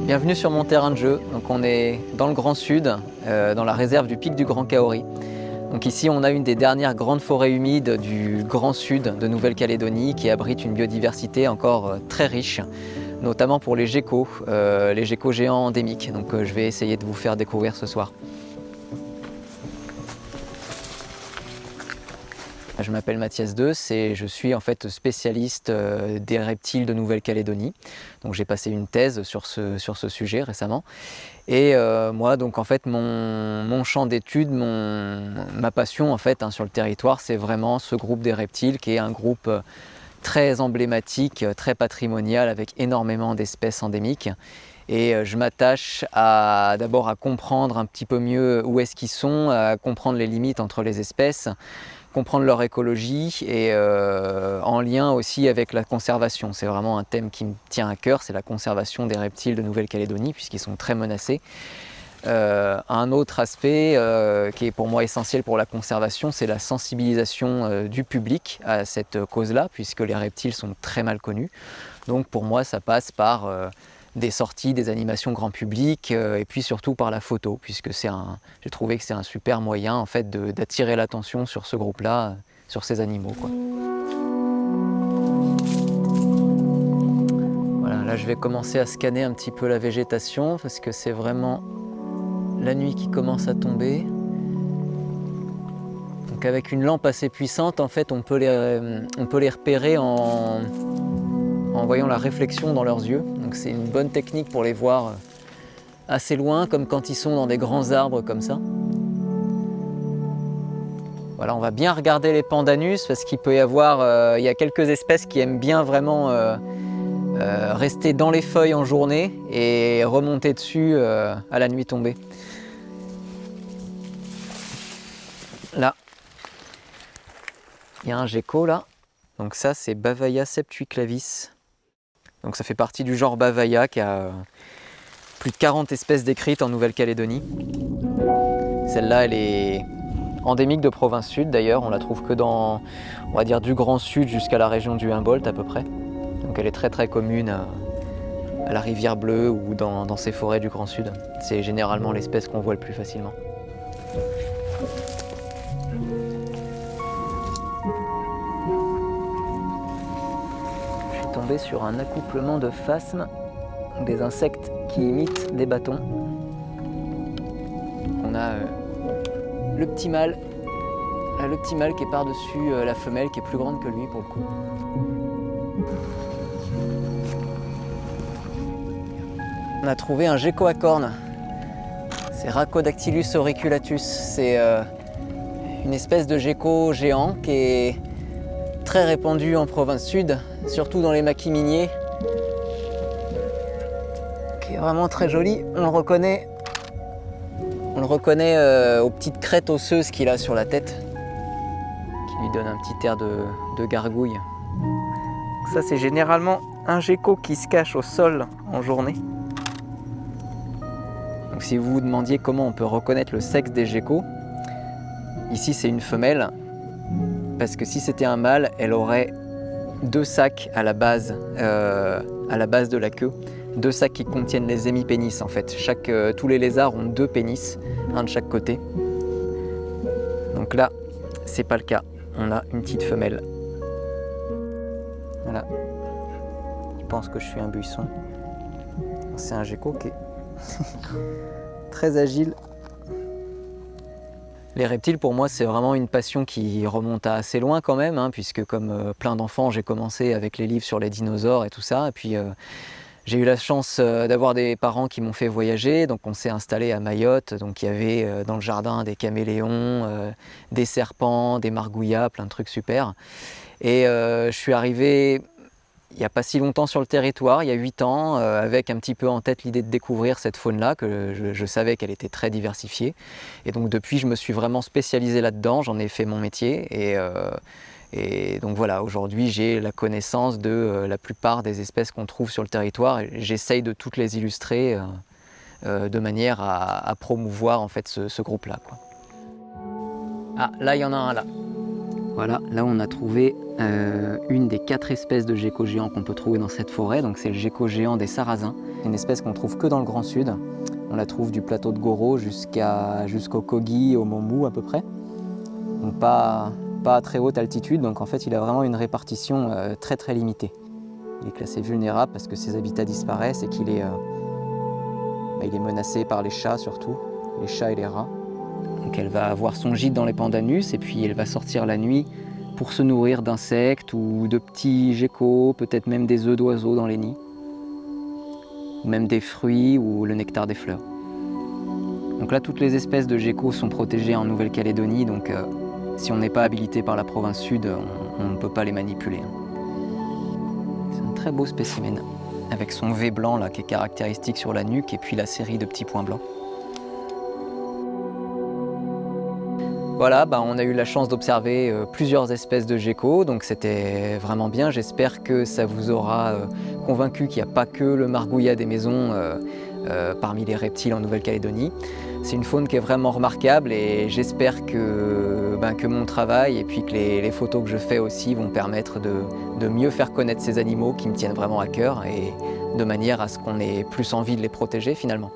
Bienvenue sur mon terrain de jeu. Donc on est dans le Grand Sud, dans la réserve du pic du Grand Kaori. Donc ici on a une des dernières grandes forêts humides du Grand Sud de Nouvelle-Calédonie qui abrite une biodiversité encore très riche, notamment pour les geckos géants endémiques. Donc je vais essayer de vous faire découvrir ce soir. Je m'appelle Mathias Deuss et je suis en fait spécialiste des reptiles de Nouvelle-Calédonie. Donc j'ai passé une thèse sur ce sujet récemment. Et moi, donc en fait, mon champ d'étude, ma passion en fait sur le territoire, c'est vraiment ce groupe des reptiles qui est un groupe très emblématique, très patrimonial, avec énormément d'espèces endémiques. Et je m'attache d'abord à comprendre un petit peu mieux où est-ce qu'ils sont, à comprendre les limites entre les espèces, comprendre leur écologie et en lien aussi avec la conservation. C'est vraiment un thème qui me tient à cœur, c'est la conservation des reptiles de Nouvelle-Calédonie puisqu'ils sont très menacés. Un autre aspect qui est pour moi essentiel pour la conservation, c'est la sensibilisation du public à cette cause-là puisque les reptiles sont très mal connus. Donc pour moi ça passe par des sorties, des animations grand public et puis surtout par la photo puisque j'ai trouvé que c'est un super moyen en fait d'attirer l'attention sur ce groupe-là, sur ces animaux, quoi. Voilà, là je vais commencer à scanner un petit peu la végétation parce que c'est vraiment la nuit qui commence à tomber. Donc avec une lampe assez puissante, en fait, on peut les repérer en voyant la réflexion dans leurs yeux. Donc c'est une bonne technique pour les voir assez loin, comme quand ils sont dans des grands arbres comme ça. Voilà, on va bien regarder les pandanus parce qu'il peut y avoir, il y a quelques espèces qui aiment bien vraiment rester dans les feuilles en journée et remonter dessus à la nuit tombée. Là, il y a un gecko là. Donc ça, c'est Bavaia septuiclavis. Donc ça fait partie du genre Bavaia qui a plus de 40 espèces décrites en Nouvelle-Calédonie. Celle-là, elle est endémique de province sud d'ailleurs. On la trouve que dans, on va dire, du Grand Sud jusqu'à la région du Humboldt à peu près. Donc elle est très très commune à la rivière Bleue ou dans ces forêts du Grand Sud. C'est généralement l'espèce qu'on voit le plus facilement. Tombé sur un accouplement de phasmes, des insectes qui imitent des bâtons. On a le petit mâle qui est par-dessus la femelle qui est plus grande que lui pour le coup. On a trouvé un gecko à cornes. C'est Rhacodactylus auriculatus. C'est une espèce de gecko géant qui est très répandu en province sud, surtout dans les maquis miniers, qui est vraiment très joli. On le reconnaît aux petites crêtes osseuses qu'il a sur la tête, qui lui donne un petit air de gargouille. Ça, c'est généralement un gecko qui se cache au sol en journée. Donc si vous vous demandiez comment on peut reconnaître le sexe des geckos, ici c'est une femelle, parce que si c'était un mâle, elle aurait deux sacs à la base de la queue, deux sacs qui contiennent les hémipénis en fait. Tous les lézards ont deux pénis, un de chaque côté. Donc là, c'est pas le cas. On a une petite femelle. Voilà. Il pense que je suis un buisson. C'est un gecko qui est très agile. Les reptiles, pour moi, c'est vraiment une passion qui remonte à assez loin quand même, puisque comme plein d'enfants, j'ai commencé avec les livres sur les dinosaures et tout ça. Et puis, j'ai eu la chance d'avoir des parents qui m'ont fait voyager. Donc, on s'est installé à Mayotte. Donc, il y avait dans le jardin des caméléons, des serpents, des margouillas, plein de trucs super. Et je suis arrivé il n'y a pas si longtemps sur le territoire, il y a 8 ans, avec un petit peu en tête l'idée de découvrir cette faune-là, que je savais qu'elle était très diversifiée. Et donc depuis, je me suis vraiment spécialisé là-dedans, j'en ai fait mon métier. Et donc voilà, aujourd'hui, j'ai la connaissance de la plupart des espèces qu'on trouve sur le territoire. Et j'essaye de toutes les illustrer de manière à promouvoir en fait ce groupe-là, quoi. Ah, là, il y en a un là. Voilà, là on a trouvé une des 4 espèces de geckos géants qu'on peut trouver dans cette forêt, donc c'est le gecko géant des Sarrasins. C'est une espèce qu'on trouve que dans le Grand Sud. On la trouve du plateau de Goro jusqu'au Kogi, au Momou à peu près. Donc pas à très haute altitude, donc en fait il a vraiment une répartition très très limitée. Il est classé vulnérable parce que ses habitats disparaissent et qu'il est, il est menacé par les chats surtout, les chats et les rats. Donc elle va avoir son gîte dans les pandanus et puis elle va sortir la nuit pour se nourrir d'insectes ou de petits geckos, peut-être même des œufs d'oiseaux dans les nids, ou même des fruits ou le nectar des fleurs. Donc là, toutes les espèces de geckos sont protégées en Nouvelle-Calédonie, donc si on n'est pas habilité par la province sud, on ne peut pas les manipuler. C'est un très beau spécimen, avec son V blanc là, qui est caractéristique sur la nuque et puis la série de petits points blancs. Voilà, on a eu la chance d'observer plusieurs espèces de geckos, donc c'était vraiment bien. J'espère que ça vous aura convaincu qu'il n'y a pas que le margouillat des maisons parmi les reptiles en Nouvelle-Calédonie. C'est une faune qui est vraiment remarquable et j'espère que mon travail et puis que les photos que je fais aussi vont permettre de mieux faire connaître ces animaux qui me tiennent vraiment à cœur et de manière à ce qu'on ait plus envie de les protéger finalement.